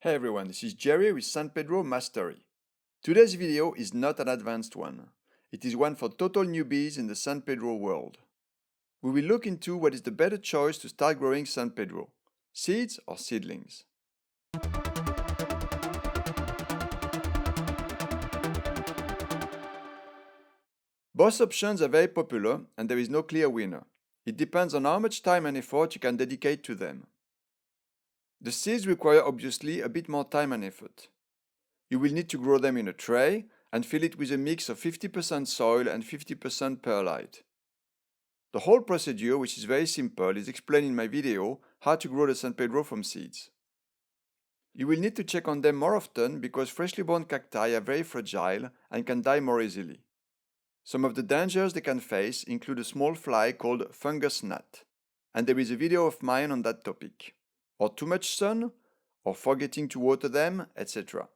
Hey everyone, this is Jerry with San Pedro Mastery. Today's video is not an advanced one. It is one for total newbies in the San Pedro world. We will look into what is the better choice to start growing San Pedro, seeds or seedlings. Both options are very popular and there is no clear winner. It depends on how much time and effort you can dedicate to them. The seeds require obviously a bit more time and effort. You will need to grow them in a tray and fill it with a mix of 50% soil and 50% perlite. The whole procedure, which is very simple, is explained in my video how to grow the San Pedro from seeds. You will need to check on them more often because freshly born cacti are very fragile and can die more easily. Some of the dangers they can face include a small fly called fungus gnat, and there is a video of mine on that topic, or too much sun, or forgetting to water them, etc.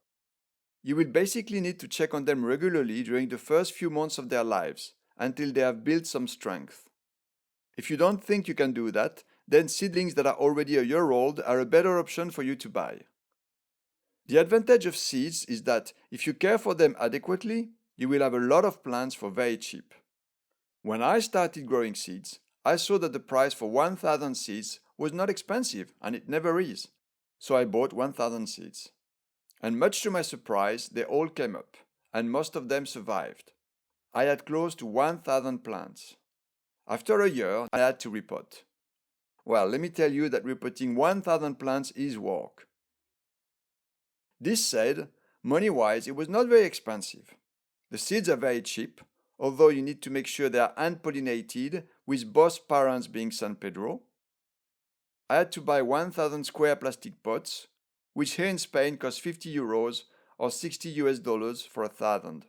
You will basically need to check on them regularly during the first few months of their lives, until they have built some strength. If you don't think you can do that, then seedlings that are already a year old are a better option for you to buy. The advantage of seeds is that if you care for them adequately, you will have a lot of plants for very cheap. When I started growing seeds, I saw that the price for 1,000 seeds was not expensive, and it never is. So I bought 1,000 seeds. And much to my surprise, they all came up, and most of them survived. I had close to 1,000 plants. After a year, I had to repot. Well, let me tell you that repotting 1,000 plants is work. This said, money-wise, it was not very expensive. The seeds are very cheap, although you need to make sure they are hand-pollinated, with both parents being San Pedro. I had to buy 1,000 square plastic pots, which here in Spain cost 50 euros or 60 US dollars for 1,000.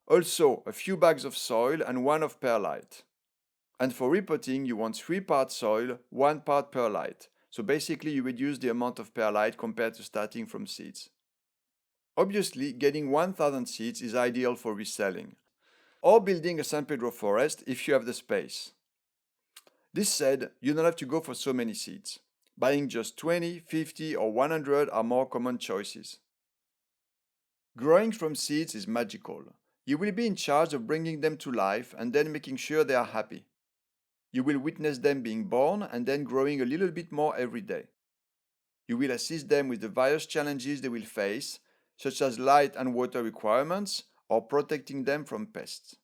Also, a few bags of soil and one of perlite. And for repotting, you want 3 parts soil, 1 part perlite. So basically, you reduce the amount of perlite compared to starting from seeds. Obviously, getting 1,000 seeds is ideal for reselling, or building a San Pedro forest if you have the space. This said, you don't have to go for so many seeds. Buying just 20, 50, or 100 are more common choices. Growing from seeds is magical. You will be in charge of bringing them to life and then making sure they are happy. You will witness them being born and then growing a little bit more every day. You will assist them with the various challenges they will face, such as light and water requirements or protecting them from pests.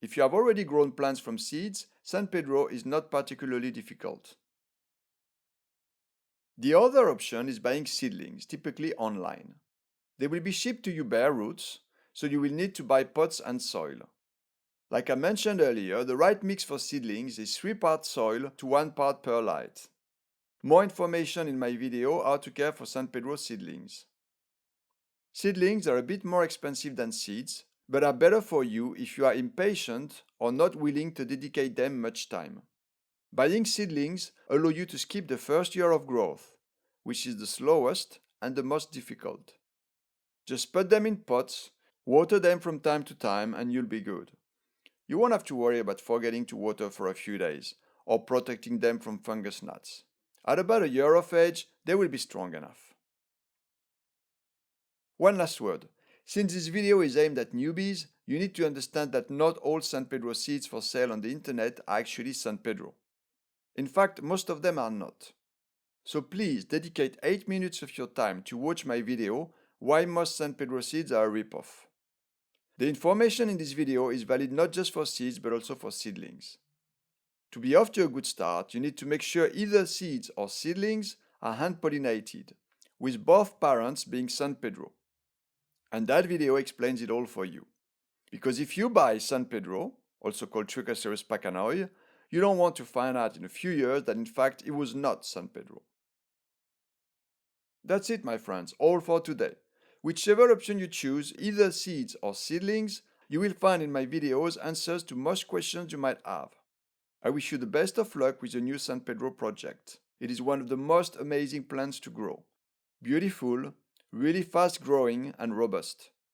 If you have already grown plants from seeds, San Pedro is not particularly difficult. The other option is buying seedlings, typically online. They will be shipped to you bare roots, so you will need to buy pots and soil. Like I mentioned earlier, the right mix for seedlings is 3 parts soil to 1 part perlite. More information in my video how to care for San Pedro seedlings. Seedlings are a bit more expensive than seeds, but are better for you if you are impatient or not willing to dedicate them much time. Buying seedlings allow you to skip the first year of growth, which is the slowest and the most difficult. Just put them in pots, water them from time to time, and you'll be good. You won't have to worry about forgetting to water for a few days, or protecting them from fungus gnats. At about a year of age, they will be strong enough. One last word. Since this video is aimed at newbies, you need to understand that not all San Pedro seeds for sale on the internet are actually San Pedro. In fact, most of them are not. So please dedicate 8 minutes of your time to watch my video why most San Pedro seeds are a ripoff. The information in this video is valid not just for seeds but also for seedlings. To be off to a good start, you need to make sure either seeds or seedlings are hand-pollinated, with both parents being San Pedro. And that video explains it all for you. Because if you buy San Pedro, also called Trichocereus pacanoi, you don't want to find out in a few years that in fact it was not San Pedro. That's it, my friends, all for today. Whichever option you choose, either seeds or seedlings, you will find in my videos answers to most questions you might have. I wish you the best of luck with your new San Pedro project. It is one of the most amazing plants to grow. Beautiful, really fast growing and robust.